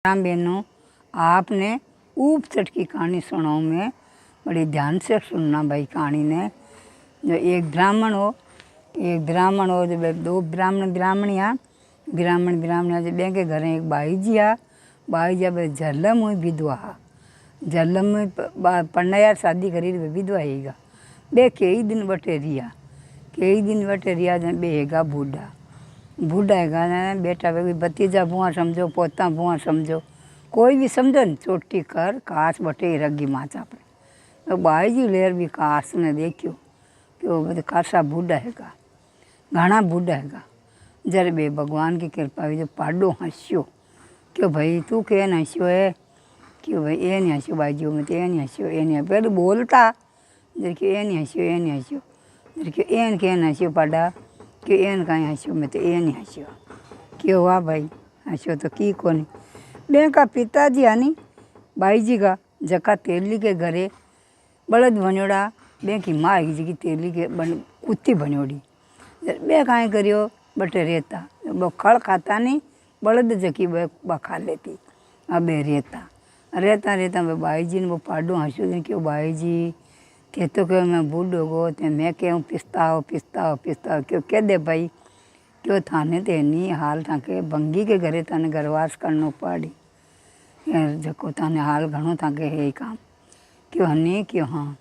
राम बहनों, आपने ऊपचट की कहानी सुनाऊँ मैं बड़ी ध्यान से सुनना भाई। कहानी ने जो एक ब्राह्मण हो जो दो ब्राह्मणियाँ जो बे के घर एक भाई जी बे झल्लम हुई विधवा झल्लम पढ़ना यार शादी करी विधवा हैगा बे कई दिन बटे रिया बे हैगा बूढ़ा हैगा बेटा वे भतीजा बुआ समझो पोता बुआ समझो कोई भी समझो न चोटी कर काश बटे रगी माच अपने तो भाई जी लेर भी काश ने देखियो कि वो खासा बूढ़ा हैगा घना बूढ़ा हैगा। जरे बे भगवान की कृपा हुई जो पाडो हंस्यो क्यों भाई तू के हंस्यो है क्यों भाई ए नहीं हंस्यो भाई जी मैं तो ए नहीं हंस्यो ए नहीं पहले बोलता जर क्यों ए नहीं हंस्यो जर क्यों एन के हंस्यो पाडा क्यों एन कहीं हंस्यो मैं तो ए नहीं हंस्यो क्यों वाह भाई हंस्यो तो की कोनी बे का पिताजी आनी भाई जी का जका तेली के घरे बलद बनोड़ा बे की माँ जी की तेली के कुत्ती बनोड़ी बे कहीं करियो बटे रेता वो खड़ खाता नहीं बलद जकी बा खा लेती अब रेता वो भाई जी ने वो पाडो हंसू क्यों भाई जी थे तो क्यों मैं बूढ़ो गो ते मैं क्यों पिस्ताओ क्यों कह दे भाई क्यों थाने ते नहीं हाल थाके भंगी के घरे थाने घरवास करनो पड़ी जको थाने हाल घणो थाके है काम क्यों हनी क्यों हाँ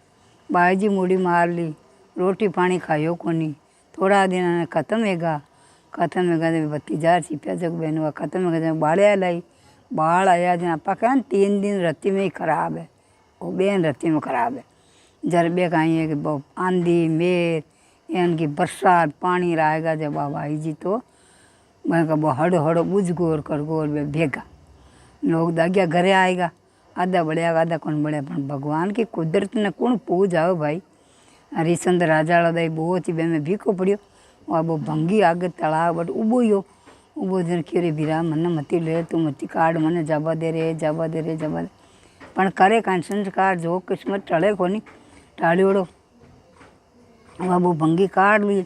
भाई जी मुड़ी मार ली रोटी पानी खायो कोनी थोड़ा दिन खत्म हैगा तो भतीजा छिपया जग बहन हुआ खत्म हैगा बाढ़ लाई बाढ़ आया जन आप कह 3 दिन रत्ती में ही खराब है वो बेन रत्ती में खराब है जर बे कहीं है कि आंधी मेर इनकी बरसात पानी रहेगा जब भाई जी तो मैं कहा हड़ो बुझ गोर कर गोर बे भेगा लोग दागिया घरे आएगा आधा बढ़िया आधा कौन बढ़िया पर भगवान की कुदरत ने कौन पूज आओ भाई हरिश्चंद्र राजा दाई बहुत ही बे में भीखो पड़ियो वह वो भंगी आगे तालाब बट उबो जन क्यों भीरा मन मती ले तू मती काट मन जाबा दे रे पण करे कान संस्कार जो किस्मत टले कोनी टाड़ी ओढ़ो वह वो भंगी काट ली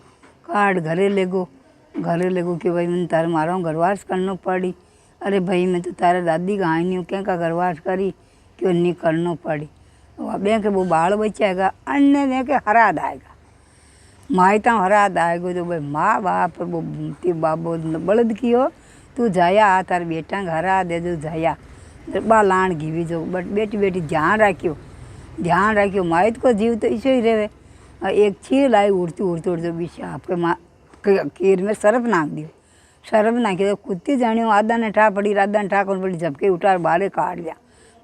काट घरे ले गो कि भाई मैंने तारे मारा घरवास करना पड़ी अरे भाई मैं तो तारे दादी का आई नहीं क्या का घरवास करी क्यों नहीं करना पड़ी वह बे के वो बाल बचाएगा अन्य दे के हराद आएगा मायता हराद आएगो तो भाई माँ बाप वो बाबो बलद कियो तू जाया तार बेटा हरा दे जो जाया बा लाण घीवी जो बट बेटी ध्यान राखियो माइत को जीव तो इसे ही रहे एक चीर लाई उड़ती बीच आपके माँ खीर में सरफ नाख दियो कुत्ती जानियो आधा ने ठा पड़ी राधा ने ठा कौन पड़ी झपके उठार बाहर काट लिया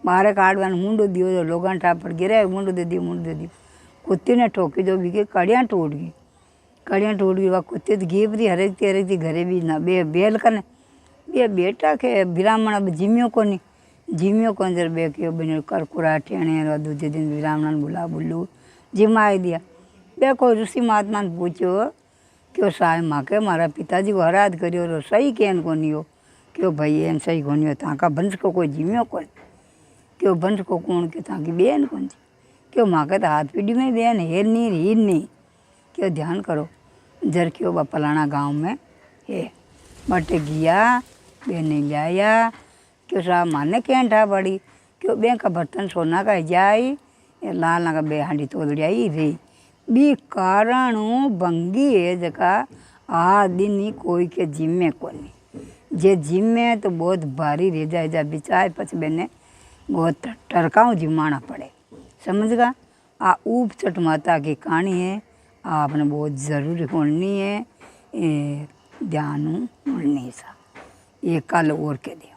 बाहर काटवा मुंडो दियो जो लोग ठा पड़ गिरे मुंडो दे दियो कुत्ती ने ठोकी जो भी कड़ियाँ टूट गई वह कुत्ती तो घी परी हरेकती घरे भी ना बेल कने बेटा के ब्राह्मण अब जिम्यो कौन जर बे के बने करकुरा टेणे दूजे दिन ब्राह्मण बुल्लू जिमाई दिया बे को ऋषि महात्मा ने पूछो क्यों साहेब माँ के मारा पिताजी को हराद करियो रो सही केन कोनी हो क्यों भाई एन सही कोनी हो ताका वंश को कोई जिम्यो कौन क्यों वंश को कौन के ताकि बेन कौन सी क्यों माँ के तो हाथ पीढ़ी में बेन हेर नहीं क्यों ध्यान करो जर क्यों बा फलाना गाँव में है बटे गया बे नहीं जाया क्यों साहब माने कैन ठा पड़ी क्यों बे का बर्तन सोना का जाई लाल का बे हांडी तोड़ियाई रही बी कारण भंगी है जका आ दिन कोई के जिम्मे कोनी जे जिम्मे तो बहुत भारी रह जाए जा बिचाए पछ बेने बहुत टरकाऊ जिमाना पड़े समझ गा आ ऊपचट माता की कहानी है आपने बहुत ज़रूरी होनी है ध्यान होनी सा ये कल और के दियो।